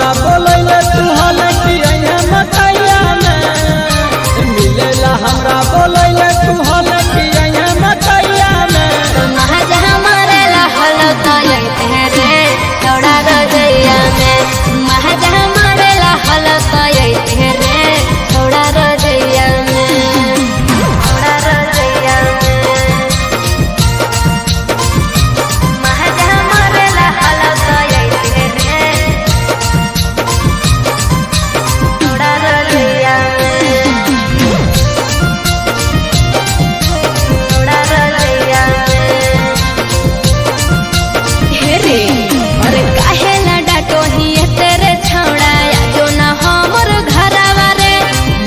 हमरा बोलैले तू हल कि अइहे मकैया में मिलेला हमरा बोलैले तू हल कि अइहे मकैया में महाजा हमारे लहल तो यही रे थोड़ा रजैया में महाजा हमारे लहल तो यही रे थोड़ा रजैया में थोड़ा रजैया में महाजा हमारे लहल तो यही रे थोड़ा रजैया में थोड़ा रजैया में हेरे अरे काहे ना डाटो ही तेरे छौड़ा जो ना हमर घरवा रे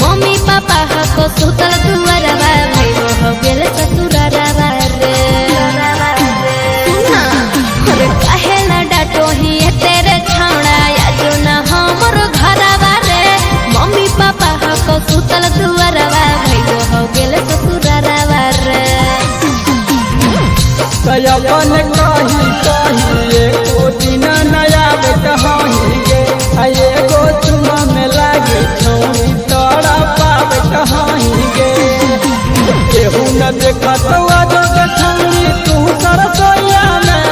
मम्मी पापा हको सुतल दुआरवा भइलो हो गेल ससुररवा रे सुना अरे काहे ना डाटो ही तेरे छौड़ा जो ना हमर घरवा रे मम्मी पापा हको सुतल दुआरवा भइलो हो गेल ससुररवा रे अपन कही एको दिन नया कहीं गे एगो चुमा में लागे छौरी तोरा पावे कहीं गे केहू न देखत जो के छौरी तू सरसोईया में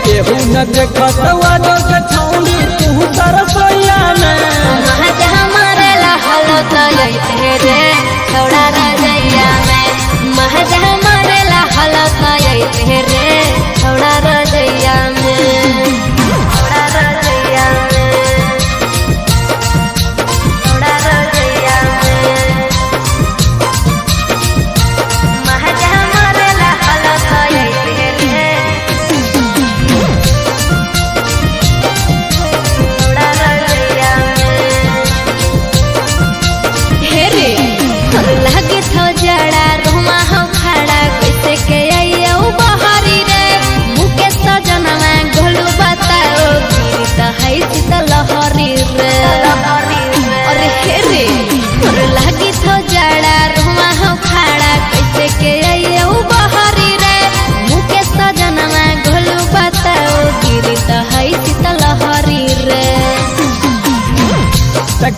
केहू न देखत जो के छौरी तू सरसोईया में महाजा हमारे लहल तो यही रे थोड़ा रजैया में महाजा हमारे लहल तो यही रे थोड़ा रजैया में थोड़ा रजैया में थोड़ा रजैया में महाजा हमारे लहल तो यही रे थोड़ा रजैया में हेरे लगे थो जड़ा रुमा हो खड़ा कैसे के आइयो बहरी रे मुके सजनवा घोलू बताओ गिरी त है सीत लहरी रे अरे हेरे लगे थो जड़ा रुमा हो खड़ा कैसे के आइयो बहरी रे मुके सजनवा घोलू बताओ गिरी त है सीत लहरी रे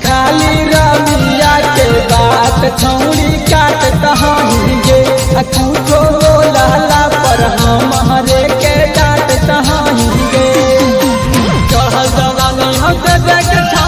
खाली रमिया के बात छौरी काट कहीं गे अखूठो बोलाला पर हमारे के डांट कहीं गे चढ़ल जवानी हम देख छौ